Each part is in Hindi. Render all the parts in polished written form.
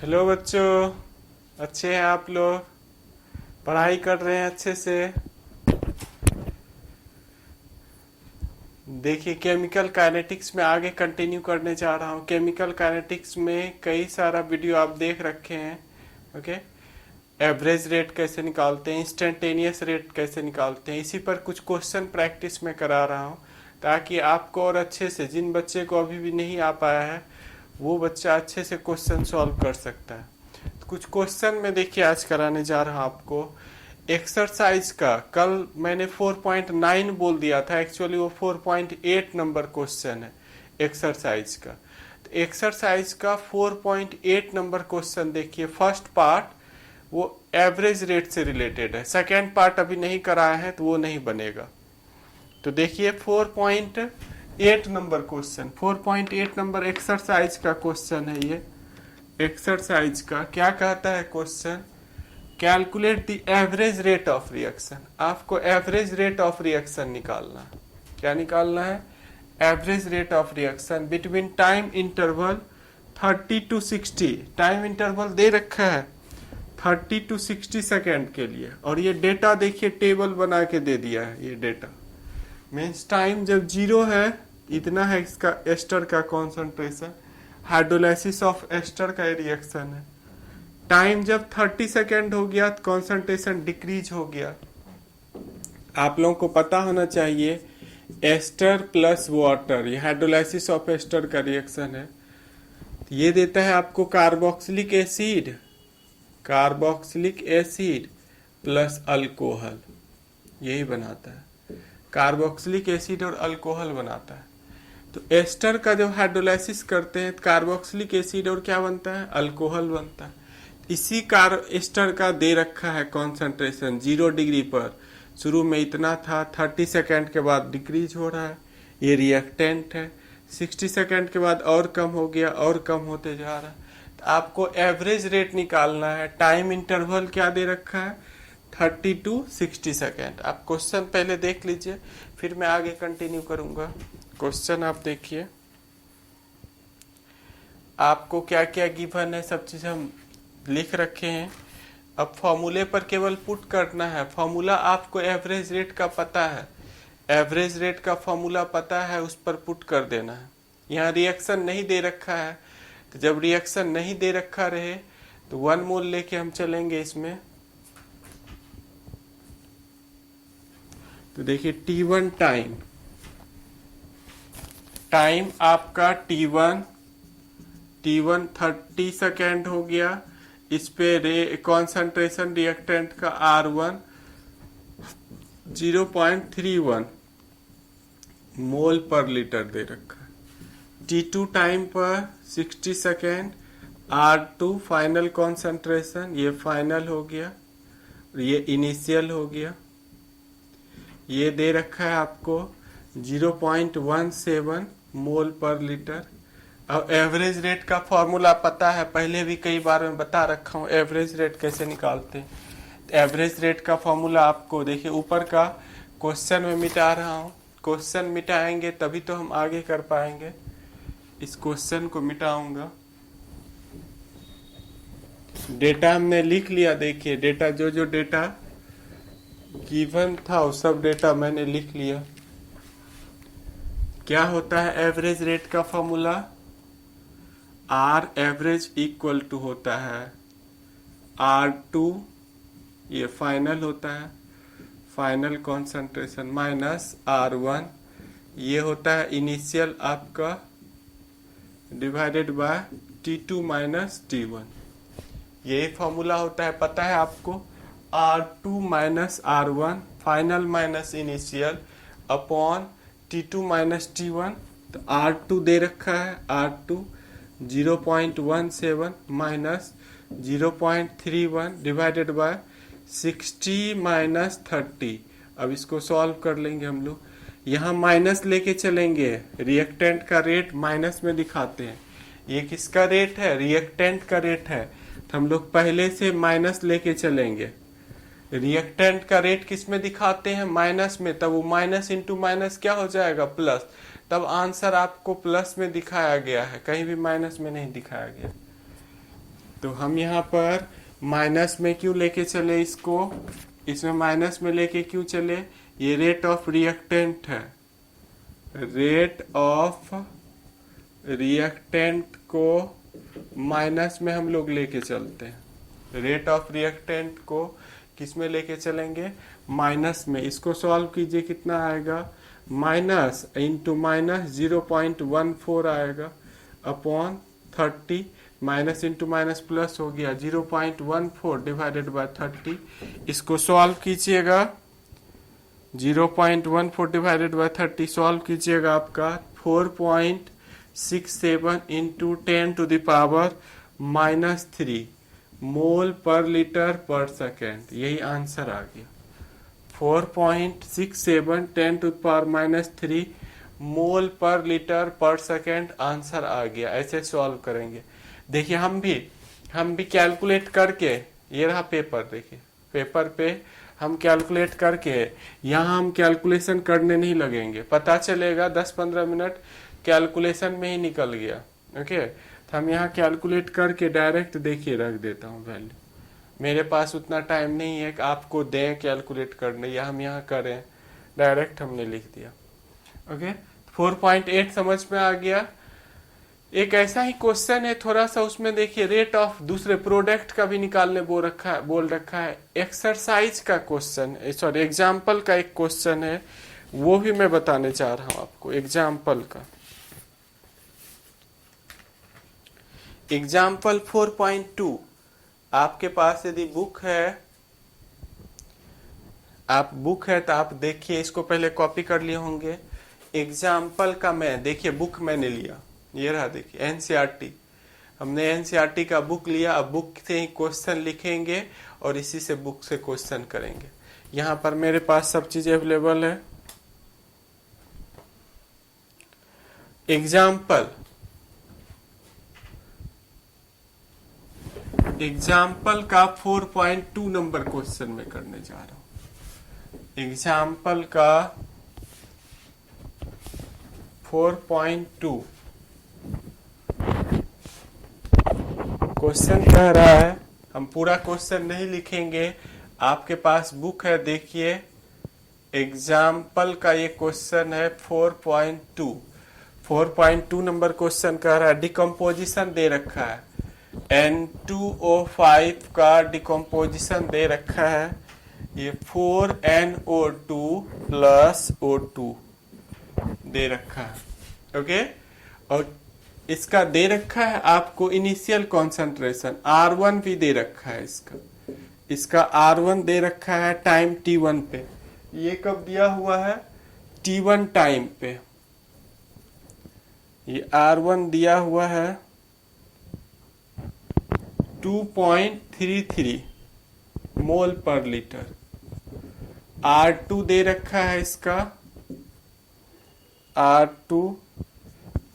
हेलो बच्चों, अच्छे हैं आप लोग? पढ़ाई कर रहे हैं अच्छे से? देखिए, केमिकल काइनेटिक्स में आगे कंटिन्यू करने जा रहा हूँ। केमिकल काइनेटिक्स में कई सारा वीडियो आप देख रखे हैं। ओके, एवरेज रेट कैसे निकालते हैं, इंस्टेंटेनियस रेट कैसे निकालते हैं, इसी पर कुछ क्वेश्चन प्रैक्टिस में करा रहा हूँ ताकि आपको और अच्छे से, जिन बच्चे को अभी भी नहीं आ पाया है वो बच्चा अच्छे से क्वेश्चन सॉल्व कर सकता है। तो कुछ क्वेश्चन में देखिए आज कराने जा रहा हूँ आपको एक्सरसाइज का। कल मैंने 4.9 बोल दिया था, एक्चुअली वो 4.8 नंबर क्वेश्चन है एक्सरसाइज का। तो एक्सरसाइज का 4.8 नंबर क्वेश्चन देखिए। फर्स्ट पार्ट वो एवरेज रेट से रिलेटेड है, सेकेंड पार्ट अभी नहीं कराया है तो वो नहीं बनेगा। तो देखिए 4.8 नंबर क्वेश्चन, 4.8 नंबर एक्सरसाइज का क्वेश्चन है ये। एक्सरसाइज का क्या कहता है question? Calculate the average rate of reaction. आपको एवरेज रेट ऑफ रिएक्शन निकालना है। क्या निकालना है? Average rate of reaction between time interval 30 to 60। Time interval दे रखा है 30 to 60 सेकेंड के लिए, और ये डेटा देखिए टेबल बना के दे दिया है। ये डेटा मीन्स टाइम जब जीरो है, इतना है इसका एस्टर का कॉन्सेंट्रेशन, हाइड्रोलाइसिस ऑफ एस्टर का रिएक्शन है। टाइम जब 30 सेकेंड हो गया तो कॉन्सेंट्रेशन डिक्रीज हो गया। आप लोगों को पता होना चाहिए एस्टर प्लस वाटर, ये हाइड्रोलाइसिस ऑफ एस्टर का रिएक्शन है। ये देता है आपको carboxylic acid, carboxylic acid plus alcohol, यही बनाता है। कार्बोक्सिलिक एसिड और अल्कोहल बनाता है। तो एस्टर का जब हाइड्रोलाइसिस करते हैं तो कार्बोक्सिलिक एसिड और क्या बनता है? अल्कोहल बनता है। इसी एस्टर का दे रखा है कॉन्सेंट्रेशन 0 डिग्री पर, शुरू में इतना था, 30 सेकेंड के बाद डिक्रीज हो रहा है। ये रिएक्टेंट है, 60 सेकेंड के बाद और कम हो गया, और कम होते जा रहा है। तो आपको एवरेज रेट निकालना है। टाइम इंटरवल क्या दे रखा है? 30 to 60 सेकेंड। आप क्वेश्चन पहले देख लीजिए, फिर मैं आगे कंटिन्यू करूंगा। क्वेश्चन आप देखिए, आपको क्या क्या गिवन है सब चीज हम लिख रखे हैं। अब फॉर्मूले पर केवल पुट करना है। फॉर्मूला आपको एवरेज रेट का पता है, एवरेज रेट का फॉर्मूला पता है, उस पर पुट कर देना है। यहाँ रिएक्शन नहीं दे रखा है, तो जब रिएक्शन नहीं दे रखा रहे तो 1 मोल लेके हम चलेंगे इसमें। तो देखिए T1 टाइम, टाइम आपका T1 30 सेकेंड हो गया। इस पे कॉन्सेंट्रेशन रिएक्टेंट का R1 0.31 मोल पर लीटर दे रखा है। T2 टाइम पर 60 सेकेंड, R2 फाइनल कॉन्सेंट्रेशन, ये फाइनल हो गया, ये इनिशियल हो गया। ये दे रखा है आपको 0.17 मोल पर लीटर। अब एवरेज रेट का फॉर्मूला पता है, पहले भी कई बार मैं बता रखा हूँ एवरेज रेट कैसे निकालते हैं। एवरेज रेट का फॉर्मूला आपको देखिए ऊपर का क्वेश्चन में मिटा रहा हूँ। क्वेश्चन मिटाएंगे तभी तो हम आगे कर पाएंगे। इस क्वेश्चन को मिटाऊंगा। डेटा हमने लिख लिया। देखिए डेटा, जो जो डेटा गिवन था वो सब डेटा मैंने लिख लिया। क्या होता है एवरेज रेट का formula? R average equal to होता है R2, ये फाइनल होता है, फाइनल कॉन्सेंट्रेशन, माइनस R1, ये होता है इनिशियल आपका, divided by T2 minus T1। यही फॉर्मूला होता है, पता है आपको। R2 minus R1 final minus initial upon T2 minus T1। तो R2 दे रखा है, R2 0.17 minus 0.31 divided by 60 minus 30। अब इसको सॉल्व कर लेंगे हम लोग। यहाँ माइनस लेके चलेंगे, रिएक्टेंट का रेट माइनस में दिखाते हैं। ये किसका रेट है? रिएक्टेंट का रेट है, तो हम लोग पहले से माइनस लेके चलेंगे। रिएक्टेंट का रेट किस में दिखाते हैं? माइनस में। तब वो माइनस इंटू माइनस क्या हो जाएगा? प्लस। तब आंसर आपको प्लस में दिखाया गया है, कहीं भी माइनस में नहीं दिखाया गया। तो हम यहाँ पर माइनस में क्यों लेके चले इसको, इसमें माइनस में लेके क्यों चले, ये रेट ऑफ रिएक्टेंट है, रेट ऑफ रिएक्टेंट को माइनस में हम लोग लेके चलते हैं, रेट ऑफ रिएक्टेंट को किस में लेके चलेंगे, माइनस में। इसको सॉल्व कीजिए, कितना आएगा, माइनस इंटू माइनस 0.14 आएगा upon 30, minus into minus plus हो गया 0.14 डिवाइडेड बाय 30। इसको सॉल्व कीजिएगा, 0.14 डिवाइडेड बाय 30 सॉल्व कीजिएगा, आपका 4.67 इंटू 10 टू द पावर -3 मोल पर लीटर पर सेकेंड, यही आंसर आ गया। 4.67 10 टू द पावर -3 मोल पर लीटर पर सेकेंड आंसर आ गया। ऐसे सॉल्व करेंगे। देखिए हम भी कैलकुलेट करके, ये रहा पेपर, देखिए पेपर पे हम कैलकुलेट करके, यहाँ हम कैलकुलेशन करने नहीं लगेंगे, पता चलेगा 10-15 मिनट कैलकुलेशन में ही निकल गया। ओके, तो हम यहाँ कैलकुलेट करके डायरेक्ट देखिए रख देता हूँ वैल्यू। मेरे पास उतना टाइम नहीं है कि आपको दें कैलकुलेट करने, या हम यहाँ करें, डायरेक्ट हमने लिख दिया। ओके, 4.8 समझ में आ गया। एक ऐसा ही क्वेश्चन है थोड़ा सा, उसमें देखिए रेट ऑफ दूसरे प्रोडक्ट का भी निकालने बोल रखा है। एक्सरसाइज का क्वेश्चन, सॉरी एग्जाम्पल का एक क्वेश्चन है, वो भी मैं बताने चाह रहा हूं आपको। एग्जाम्पल का, एग्जाम्पल 4.2 आपके पास यदि बुक है, आप बुक है तो आप देखिए, इसको पहले कॉपी कर लिए होंगे। एग्जाम्पल का मैं देखिए बुक मैंने लिया, ये रहा देखिए एनसीईआरटी, हमने एनसीईआरटी का बुक लिया। अब बुक से ही क्वेश्चन लिखेंगे और इसी से बुक से क्वेश्चन करेंगे। यहाँ पर मेरे पास सब चीज अवेलेबल है। एग्जाम्पल का 4.2 नंबर क्वेश्चन में करने जा रहा हूं। एग्जाम्पल का 4.2 क्वेश्चन कह रहा है, हम पूरा क्वेश्चन नहीं लिखेंगे, आपके पास बुक है देखिए। एग्जाम्पल का ये क्वेश्चन है 4.2 नंबर क्वेश्चन कह रहा है, डिकम्पोजिशन दे रखा है, N2O5 का डिकम्पोजिशन दे रखा है, ये 4NO2 प्लस O2 दे रखा है। ओके, और इसका दे रखा है आपको इनिशियल कॉन्सेंट्रेशन R1 भी दे रखा है, इसका R1 दे रखा है टाइम T1 पे। ये कब दिया हुआ है, T1 टाइम पे। ये R1 दिया हुआ है 2.33 मोल पर लीटर। R2 दे रखा है इसका, R2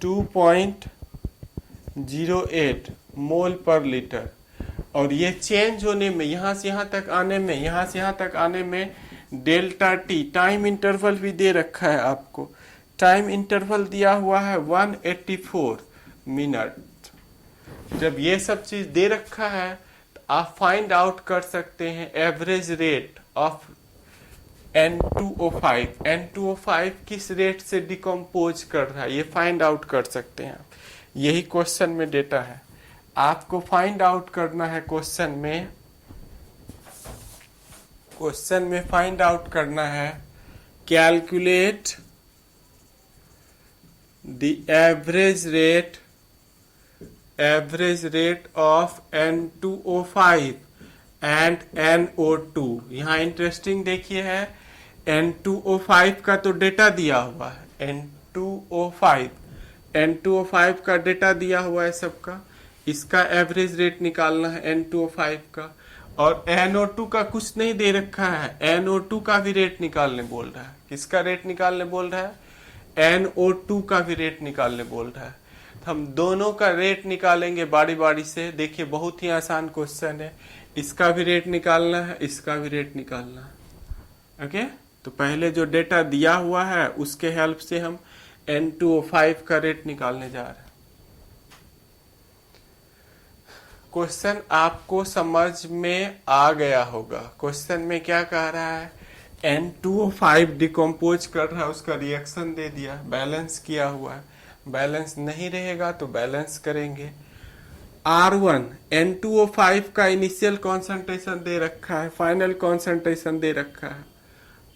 2.08 मोल पर लीटर। और ये चेंज होने में, यहां से यहां तक आने में डेल्टा टी टाइम इंटरवल भी दे रखा है आपको। टाइम इंटरवल दिया हुआ है 184 मिनट। जब ये सब चीज दे रखा है तो आप फाइंड आउट कर सकते हैं average rate of N2O5। N2O5 किस रेट से डिकम्पोज कर रहा है, ये फाइंड आउट कर सकते हैं आप। यही क्वेश्चन में डेटा है, आपको फाइंड आउट करना है। क्वेश्चन में फाइंड आउट करना है, calculate the average rate of N2O5 and NO2। यहाँ इंटरेस्टिंग देखिए है, N2O5 का तो डेटा दिया हुआ है, N2O5 का डेटा दिया हुआ है सबका। इसका एवरेज रेट निकालना है N2O5 का। और NO2 का कुछ नहीं दे रखा है, NO2 का भी रेट निकालने बोल रहा है। किसका रेट निकालने बोल रहा है, NO2 का भी रेट निकालने बोल रहा है। तो हम दोनों का रेट निकालेंगे बारी बारी से। देखिए बहुत ही आसान क्वेश्चन है, इसका भी रेट निकालना है, इसका भी रेट निकालना है। ओके, तो पहले जो डेटा दिया हुआ है उसके हेल्प से हम N2O5 का रेट निकालने जा रहे हैं। क्वेश्चन आपको समझ में आ गया होगा। क्वेश्चन में क्या कह रहा है, N2O5 डिकम्पोज कर रहा है, उसका रिएक्शन दे दिया, बैलेंस किया हुआ है। बैलेंस नहीं रहेगा तो बैलेंस करेंगे। R1 N2O5 का इनिशियल कॉन्सेंट्रेशन दे रखा है, फाइनल कॉन्सेंट्रेशन दे रखा है,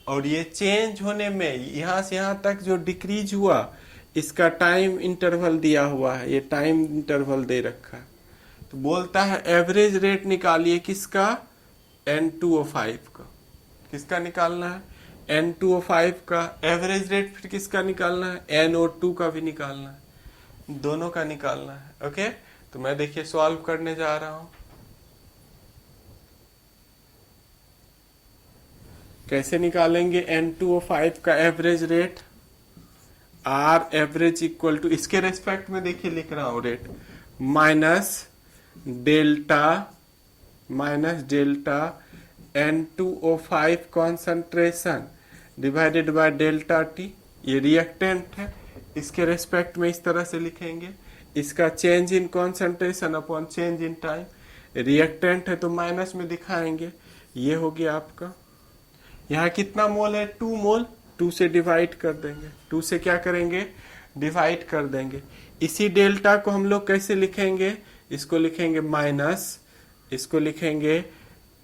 और ये चेंज होने में यहां से यहां तक जो डिक्रीज हुआ इसका टाइम इंटरवल दिया हुआ है, ये टाइम इंटरवल दे रखा है। तो बोलता है एवरेज रेट निकालिए किसका, N2O5 का। किसका निकालना है, N2O5 का। एवरेज रेट फिर किसका निकालना है, NO2 का भी निकालना है, दोनों का निकालना है। ओके, तो मैं देखिए सॉल्व करने जा रहा हूं। कैसे निकालेंगे N2O5 का average rate, R average equal to, इसके रेस्पेक्ट में देखिए लिख रहा हूं rate, minus delta N2O5 concentration divided by delta t, ये रिएक्टेंट है, इसके रेस्पेक्ट में इस तरह से लिखेंगे। इसका change in concentration upon change in time, reactant है तो माइनस में दिखाएंगे। ये हो गया आपका, यहाँ कितना मोल है, 2 मोल, 2 से डिवाइड कर देंगे, 2 से क्या करेंगे, डिवाइड कर देंगे। इसी डेल्टा को हम लोग कैसे लिखेंगे, इसको लिखेंगे माइनस, इसको लिखेंगे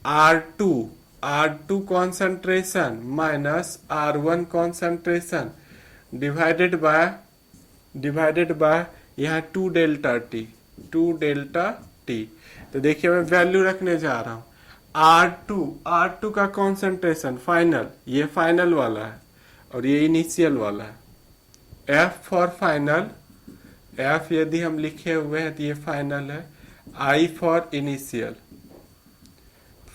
R2 concentration minus R1 concentration divided bye यहाँ 2 डेल्टा टी। तो देखिए मैं वैल्यू रखने जा रहा हूं, R2 का कॉन्सेंट्रेशन फाइनल, ये फाइनल वाला है और ये इनिशियल वाला है। F फॉर फाइनल, F यदि हम लिखे हुए हैं तो ये फाइनल है, I फॉर इनिशियल,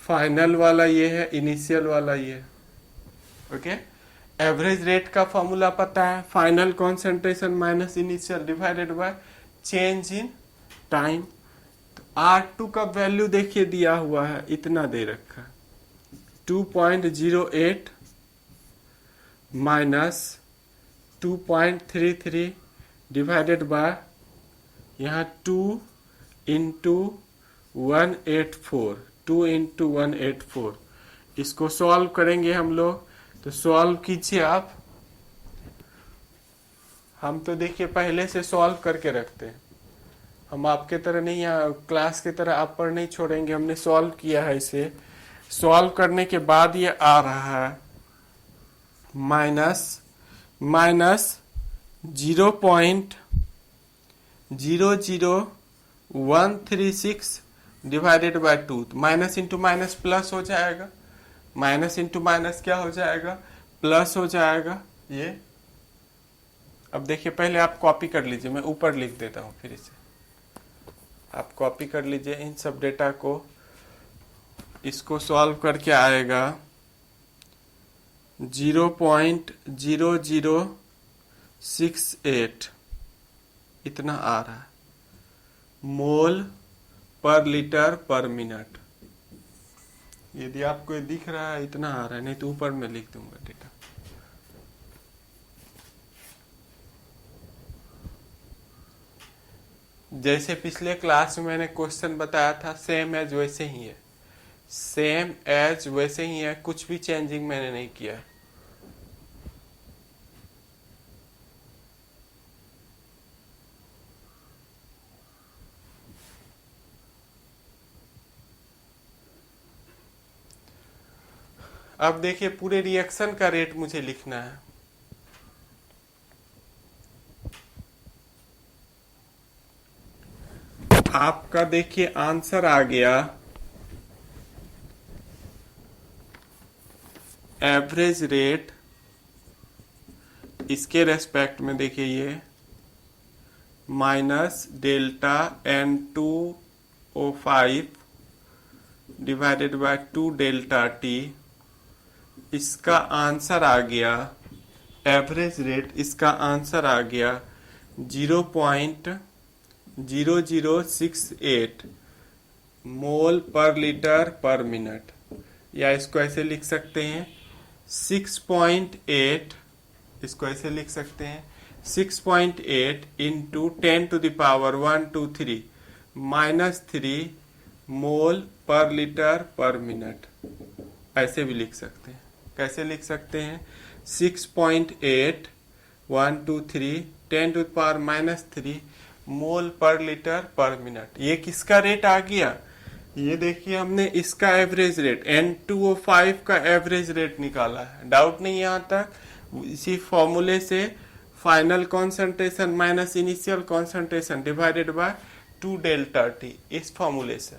फाइनल वाला ये है, इनिशियल वाला ये है। ओके, एवरेज रेट का फॉर्मूला पता है, final concentration minus initial divided by change in time. R2 का वैल्यू देखिए दिया हुआ है, इतना दे रखा है 2.08 माइनस 2.33 डिवाइडेड बाय यहाँ 2 इंटू 184। इसको सॉल्व करेंगे हम लोग, तो सॉल्व कीजिए आप। हम तो देखिए पहले से सॉल्व करके रखते हैं, हम आपके तरह नहीं, यहाँ क्लास की तरह आप पर नहीं छोड़ेंगे, हमने सॉल्व किया है इसे। सॉल्व करने के बाद ये आ रहा है minus 0.00136 divided by 2। Minus into minus plus हो जाएगा, माइनस इंटू माइनस क्या हो जाएगा, प्लस हो जाएगा ये। अब देखिए पहले आप कॉपी कर लीजिए, मैं ऊपर लिख देता हूँ, फिर इसे आप कॉपी कर लीजिए इन सब डेटा को। इसको सॉल्व करके आएगा 0.0068 इतना आ रहा है, मोल पर लीटर पर मिनट। यदि आपको दिख रहा है इतना आ रहा है, नहीं तो ऊपर में लिख दूंगा डेटा। जैसे पिछले क्लास में मैंने क्वेश्चन बताया था, सेम एज वैसे ही है, सेम एज वैसे ही है, कुछ भी चेंजिंग मैंने नहीं किया। अब देखिए पूरे रिएक्शन का रेट मुझे लिखना है। आपका देखिए आंसर आ गया, एवरेज रेट, इसके रेस्पेक्ट में देखिए ये minus delta N2O5 divided by 2 delta T. इसका आंसर आ गया, एवरेज रेट, इसका आंसर आ गया 0.0068 मोल पर लीटर पर मिनट, या इसको ऐसे लिख सकते हैं 6.8, इसको ऐसे लिख सकते हैं 6.8 इंटू 10⁻⁻⁴ -3 मोल पर लीटर पर मिनट, ऐसे भी लिख सकते हैं। कैसे लिख सकते हैं? 6.8 1 2 3 10⁻³ मोल पर लीटर पर मिनट। ये किसका रेट आ गया? ये देखिए हमने इसका एवरेज रेट N2O5 का एवरेज रेट निकाला है। डाउट नहीं यहाँ तक? इसी फॉर्मूले से final concentration minus initial concentration divided bye 2 delta T, इस फॉर्मूले से।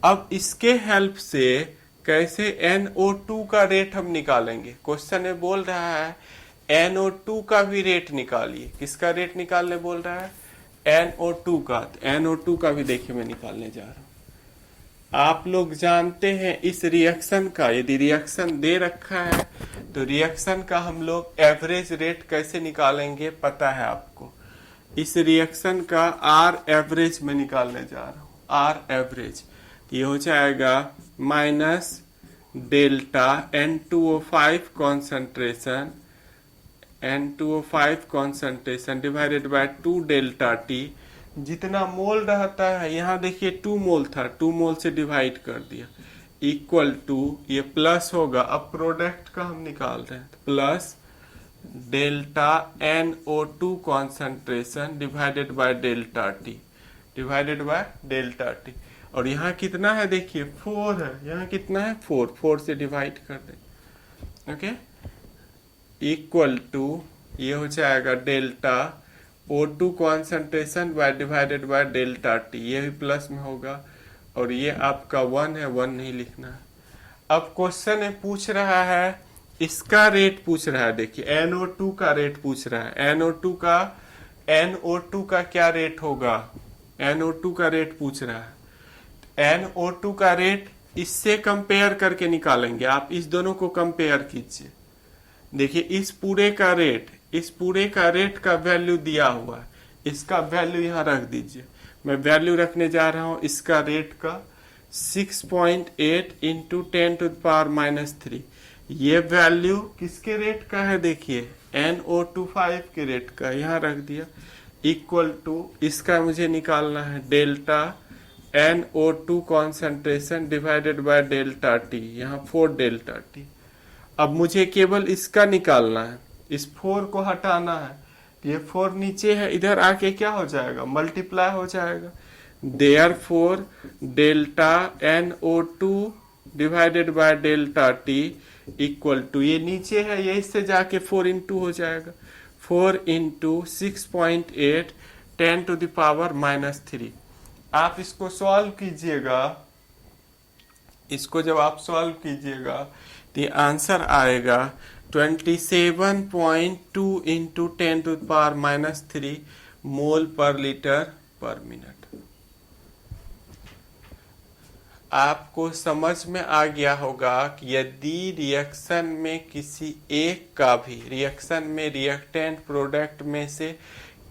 अब इसके हेल्प से कैसे NO2 का रेट हम निकालेंगे? क्वेश्चन में बोल रहा है NO2 का भी रेट निकालिए। किसका रेट निकालने बोल रहा है? NO2 का। तो NO2 का भी देखिए मैं निकालने जा रहा हूं। आप लोग जानते हैं इस रिएक्शन का, यदि रिएक्शन दे रखा है तो रिएक्शन का हम लोग एवरेज रेट कैसे निकालेंगे पता है आपको। इस रिएक्शन का R एवरेज में निकालने जा रहा हूं। R एवरेज ये हो जाएगा minus delta N2O5 concentration divided bye 2 delta T. जितना मोल रहता है, यहाँ देखिए 2 मोल था, 2 मोल से डिवाइड कर दिया, इक्वल टू ये प्लस होगा। अब प्रोडक्ट का हम निकाल रहे हैं, plus delta NO2 concentration divided by delta T. और यहाँ कितना है देखिए 4 है, यहाँ कितना है 4 से डिवाइड कर दें। ओके, इक्वल टू ये हो जाएगा delta O2 concentration divided by delta t, ये भी प्लस में होगा। और ये आपका 1 है, 1 नहीं लिखना है। अब क्वेश्चन में पूछ रहा है, इसका रेट पूछ रहा है। देखिए NO2 का रेट पूछ रहा है। NO2 का क्या रेट होगा? NO2 का रेट पूछ रहा है। NO2 का रेट इससे कंपेयर करके निकालेंगे। आप इस दोनों को कंपेयर कीजिए। देखिए इस पूरे का रेट का वैल्यू दिया हुआ है, इसका वैल्यू यहाँ रख दीजिए। मैं वैल्यू रखने जा रहा हूँ इसका रेट का 6.8 इंटू 10⁻³ ये वैल्यू किसके रेट का है? देखिए NO25 के रेट का, यहाँ रख दिया, इक्वल टू इसका मुझे निकालना है delta NO2 concentration divided by delta T, यहाँ 4 डेल्टा टी। अब मुझे केवल इसका निकालना है, इस 4 को हटाना है। ये 4 नीचे है, इधर आके क्या हो जाएगा? मल्टीप्लाई हो जाएगा। Therefore delta NO2 divided by delta t equal to, ये नीचे है, ये इससे जाके 4 इंटू हो जाएगा। 4 इंटू 6.8 10⁻³ आप इसको सॉल्व कीजिएगा। इसको जब आप सॉल्व कीजिएगा तो आंसर आएगा 27.2 इंटू 10⁻³ मोल पर लीटर पर मिनट। आपको समझ में आ गया होगा कि यदि रिएक्शन में किसी एक का भी, रिएक्शन में रिएक्टेंट प्रोडक्ट में से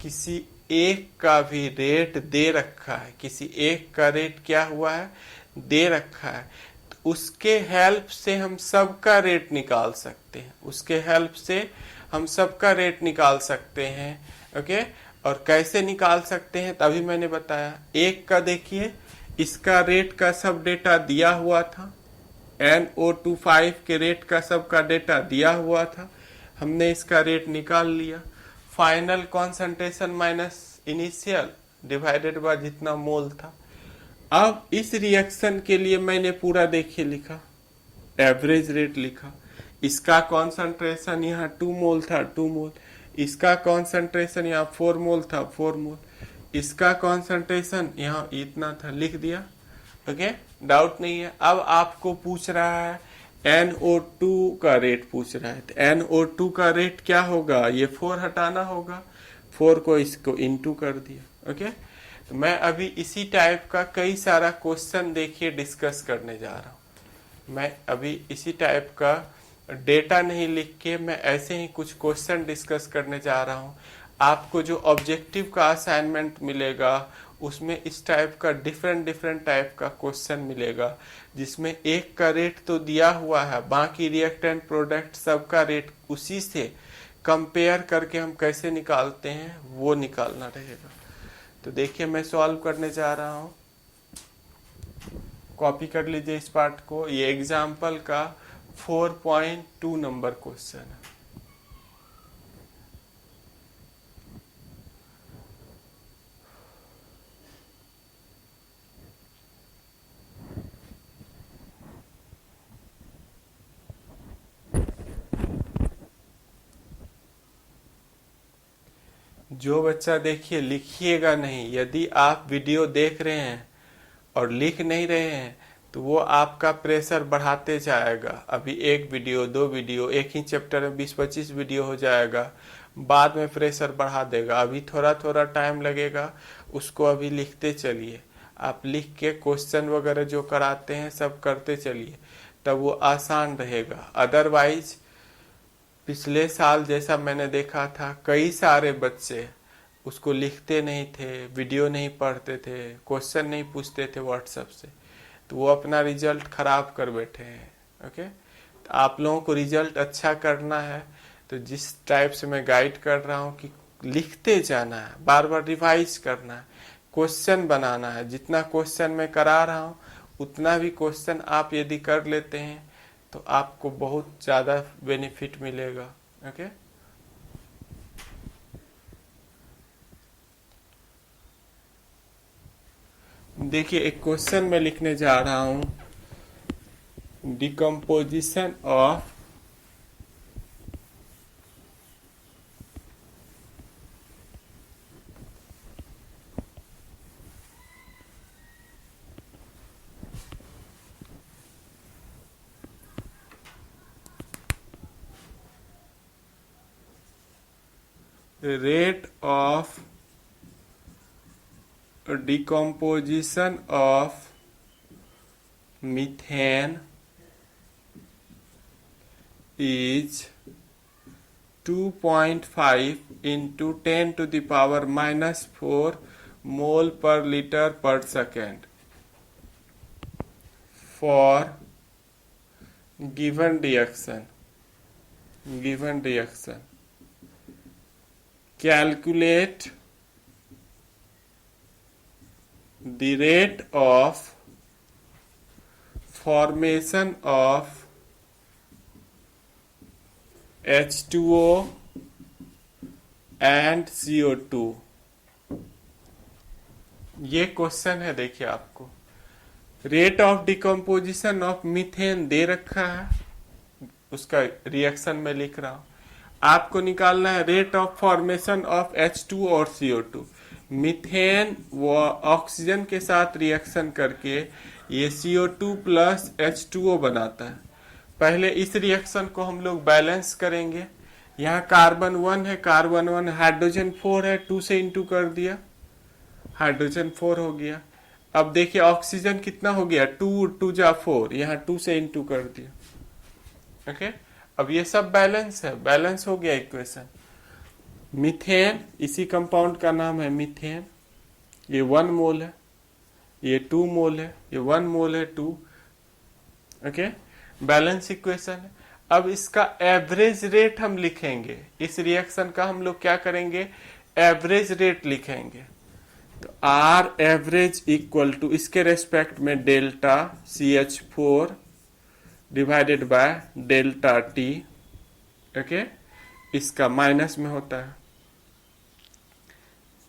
किसी एक का भी रेट दे रखा है, किसी एक का रेट क्या हुआ है? दे रखा है, तो उसके हेल्प से हम सबका रेट निकाल सकते हैं। उसके हेल्प से हम सबका रेट निकाल सकते हैं। ओके, और कैसे निकाल सकते हैं तभी मैंने बताया। एक का देखिए, इसका रेट का सब डेटा दिया हुआ था, NO25 के रेट का सबका डेटा दिया हुआ था, हमने इसका रेट निकाल लिया। Final concentration minus initial divided by जितना मोल था। अब इस रिएक्शन के लिए मैंने पूरा देखिए लिखा, एवरेज रेट लिखा। इसका कॉन्सेंट्रेशन यहाँ 2 मोल था, 2 मोल। इसका कॉन्सेंट्रेशन यहाँ 4 मोल था, 4 मोल। इसका कॉन्सेंट्रेशन यहाँ इतना था, लिख दिया। ओके, डाउट नहीं है। अब आपको पूछ रहा है NO2 का रेट पूछ रहा है, तो NO2 का रेट क्या होगा? ये 4 हटाना होगा, 4 को इसको इंटू कर दिया। ओके, तो मैं अभी इसी टाइप का कई सारा क्वेश्चन देखिए डिस्कस करने जा रहा हूँ। मैं अभी इसी टाइप का डेटा नहीं लिख के मैं ऐसे ही कुछ क्वेश्चन डिस्कस करने जा रहा हूँ। आपको जो ऑब्जेक्टिव का असाइनमेंट मिलेगा उसमें इस टाइप का डिफरेंट टाइप का क्वेश्चन मिलेगा, जिसमें एक का रेट तो दिया हुआ है, बाकी रिएक्टेंट प्रोडक्ट सबका रेट उसी से कंपेयर करके हम कैसे निकालते हैं वो निकालना रहेगा। तो देखिए मैं सॉल्व करने जा रहा हूँ। कॉपी कर लीजिए इस पार्ट को। ये एग्जाम्पल का 4.2 नंबर क्वेश्चन है। जो बच्चा देखिए लिखिएगा नहीं, यदि आप वीडियो देख रहे हैं और लिख नहीं रहे हैं तो वो आपका प्रेशर बढ़ाते जाएगा। अभी एक वीडियो, दो वीडियो, एक ही चैप्टर में 20-25 वीडियो हो जाएगा, बाद में प्रेशर बढ़ा देगा। अभी थोड़ा थोड़ा टाइम लगेगा, उसको अभी लिखते चलिए। आप लिख के क्वेश्चन वगैरह जो कराते हैं सब करते चलिए, तब वो आसान रहेगा। अदरवाइज पिछले साल जैसा मैंने देखा था, कई सारे बच्चे उसको लिखते नहीं थे, वीडियो नहीं पढ़ते थे, क्वेश्चन नहीं पूछते थे व्हाट्सएप से, तो वो अपना रिजल्ट खराब कर बैठे हैं। ओके, तो आप लोगों को रिजल्ट अच्छा करना है तो जिस टाइप से मैं गाइड कर रहा हूँ कि लिखते जाना है, बार बार रिवाइज करना है, क्वेश्चन बनाना है। जितना क्वेश्चन मैं करा रहा हूँ उतना भी क्वेश्चन आप यदि कर लेते हैं तो आपको बहुत ज़्यादा बेनिफिट मिलेगा। ओके, देखिए एक क्वेश्चन मैं लिखने जा रहा हूं, decomposition of rate of decomposition of methane is 2.5 into 10 to the power minus 4 mole per liter per second for given reaction. Calculate the rate of formation of H2O and CO2। ये क्वेश्चन है, देखिए आपको rate of decomposition of methane दे रखा है, उसका रिएक्शन में लिख रहा हूं। आपको निकालना है rate of formation of H2 और CO2। मीथेन व ऑक्सीजन के साथ रिएक्शन करके ये CO2 प्लस H2O बनाता है। पहले इस रिएक्शन को हम लोग बैलेंस करेंगे। यहाँ कार्बन 1 है, कार्बन 1, हाइड्रोजन 4 है, 2 से इंटू कर दिया, हाइड्रोजन 4 हो गया। अब देखिए ऑक्सीजन कितना हो गया, 2 जा 4, यहाँ 2 से इंटू कर दिया। ओके, अब ये सब बैलेंस है, बैलेंस हो गया इक्वेशन। मीथेन, इसी कंपाउंड का नाम है मीथेन। ये 1 मोल है, ये 2 मोल है, ये 1 मोल है 2। ओके, बैलेंस इक्वेशन है। अब इसका एवरेज रेट हम लिखेंगे, इस रिएक्शन का हम लोग क्या करेंगे, एवरेज रेट लिखेंगे। तो आर एवरेज इक्वल टू इसके रेस्पेक्ट में delta CH4 divided by delta T। Okay, इसका माइनस में होता है।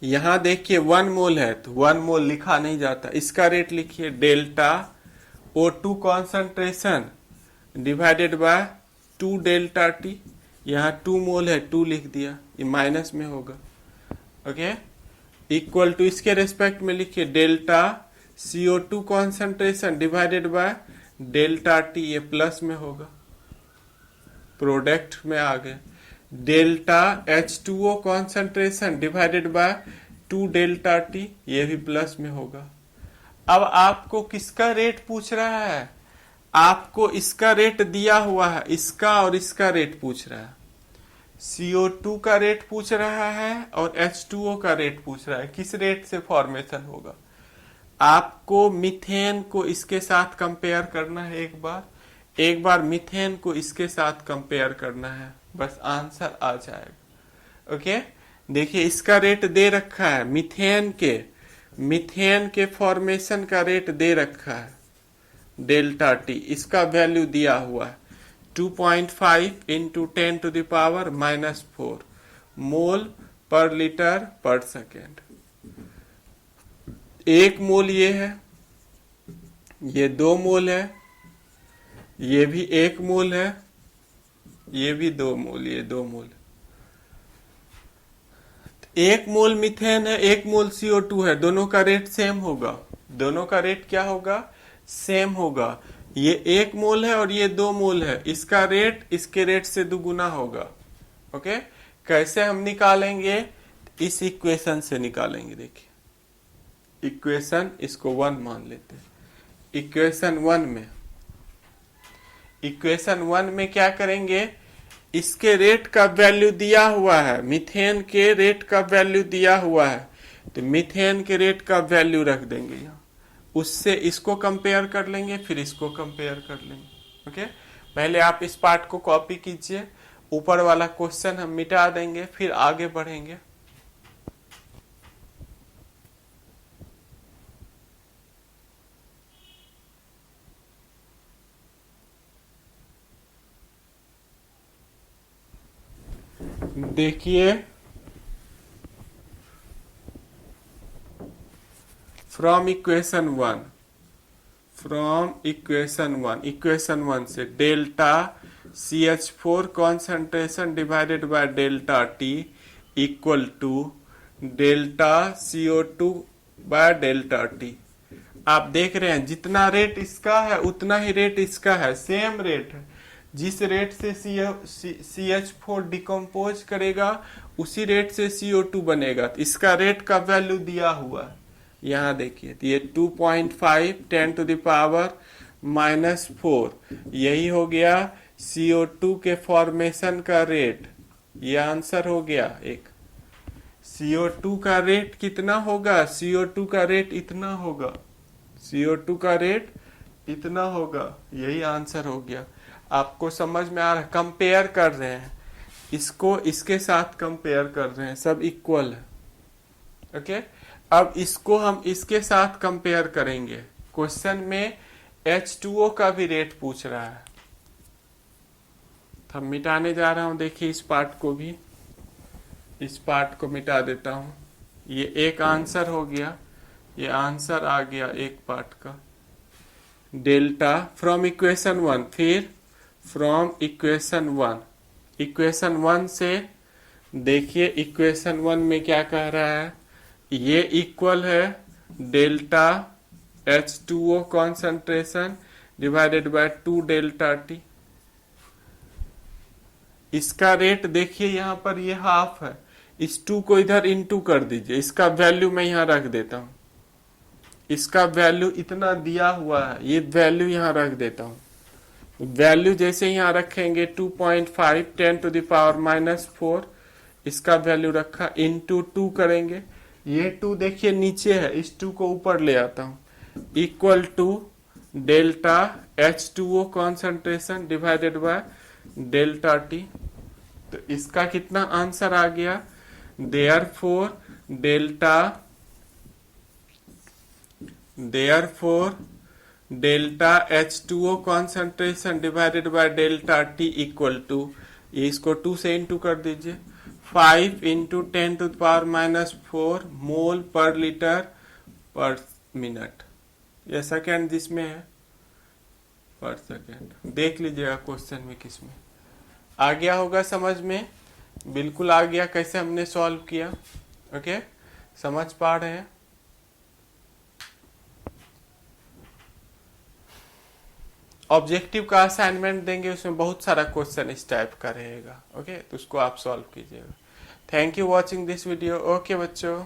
यहां देखिए 1 मोल है तो 1 मोल लिखा नहीं जाता, इसका रेट लिखिए delta O2 concentration divided bye 2 delta T। यहाँ 2 मोल है, 2 लिख दिया, ये माइनस में होगा। ओके, इक्वल टू इसके रेस्पेक्ट में लिखिए delta CO2 concentration divided by delta T, ये प्लस में होगा, प्रोडक्ट में आ गए। Delta H2O concentration divided bye 2 delta T, ये भी प्लस में होगा। अब आपको किसका रेट पूछ रहा है, आपको इसका रेट दिया हुआ है, इसका और इसका रेट पूछ रहा है। CO2 का रेट पूछ रहा है और H2O का रेट पूछ रहा है, किस रेट से फॉर्मेशन होगा। आपको मीथेन को इसके साथ कंपेयर करना है, एक बार मीथेन को इसके साथ कंपेयर करना है, बस आंसर आ जाएगा। ओके, देखिए इसका रेट दे रखा है, मीथेन के फॉर्मेशन का रेट दे रखा है। डेल्टा टी, इसका वैल्यू दिया हुआ है 2.5 इंटू 10⁻⁻⁴ मोल पर लीटर पर सेकेंड। 1 मोल ये है, ये 2 मोल है, ये भी 1 मोल है, ये भी 2 मोल, ये 2 मोल। 1 मोल मीथेन है, 1 मोल CO2 है, दोनों का रेट सेम होगा। दोनों का रेट क्या होगा? सेम होगा। ये 1 मोल है और ये 2 मोल है, इसका रेट इसके रेट से दुगुना होगा। ओके, कैसे हम निकालेंगे? इस इक्वेशन से निकालेंगे। देखिए इक्वेशन, इसको 1 मान लेते हैं। इक्वेशन 1 में क्या करेंगे? इसके रेट का वैल्यू दिया हुआ है, मीथेन के रेट का वैल्यू दिया हुआ है, तो मीथेन के रेट का वैल्यू रख देंगे यहाँ, उससे इसको कंपेयर कर लेंगे, फिर इसको कंपेयर कर लेंगे। ओके, पहले आप इस पार्ट को कॉपी कीजिए, ऊपर वाला क्वेश्चन हम मिटा देंगे, फिर आगे बढ़ेंगे। देखिए फ्रॉम इक्वेशन 1 से delta CH4 concentration divided by delta T equal to delta CO2 by delta T। आप देख रहे हैं जितना रेट इसका है उतना ही रेट इसका है, सेम रेट है। जिस रेट से CH4 डिकम्पोज करेगा उसी रेट से CO2 बनेगा। तो इसका रेट का वैल्यू दिया हुआ है, यहाँ देखिए, तो ये 2.5 10⁻⁻⁴ यही हो गया CO2 के फॉर्मेशन का रेट। ये आंसर हो गया एक। CO2 का रेट कितना होगा? CO2 का रेट इतना होगा, CO2 का रेट इतना होगा, यही आंसर हो गया। आपको समझ में आ रहा है? कंपेयर कर रहे हैं, इसको इसके साथ कंपेयर कर रहे हैं, सब इक्वल है। ओके, अब इसको हम इसके साथ कंपेयर करेंगे। क्वेश्चन में H2O का भी रेट पूछ रहा है, तो मिटाने जा रहा हूं। देखिए इस पार्ट को भी, इस पार्ट को मिटा देता हूं। ये एक आंसर हो गया, ये आंसर आ गया एक पार्ट का। डेल्टा फ्रॉम इक्वेशन 1, फिर फ्रॉम इक्वेशन 1 से देखिए इक्वेशन 1 में क्या कह रहा है? ये इक्वल है delta H2O concentration divided bye 2 delta T। इसका रेट देखिए यहाँ पर ये हाफ है, इस 2 को इधर इनटू कर दीजिए, इसका वैल्यू मैं यहाँ रख देता हूँ। इसका वैल्यू इतना दिया हुआ है, ये वैल्यू यहाँ रख देता हूँ। वैल्यू जैसे यहाँ रखेंगे 2.5 10⁻⁻⁴, इसका वैल्यू रखा, इंटू 2 करेंगे, ये 2 देखिए नीचे है, इस 2 को ऊपर ले आता हूँ, equal to delta H2O concentration divided by delta T। तो इसका कितना आंसर आ गया? Therefore delta H2O concentration divided by delta T equal to, ये इसको 2 से इंटू कर दीजिए, 5 इंटू 10⁻⁴ मोल पर लीटर पर मिनट। ये सेकेंड जिसमें है, पर सेकेंड। देख लीजिएगा क्वेश्चन में किसमें आ गया होगा समझ में। बिल्कुल आ गया, कैसे हमने सॉल्व किया। ओके, समझ पा रहे हैं? ऑब्जेक्टिव का असाइनमेंट देंगे, उसमें बहुत सारा क्वेश्चन इस टाइप का रहेगा। ओके, तो उसको आप सॉल्व कीजिएगा। Thank you watching this video. Okay बच्चों।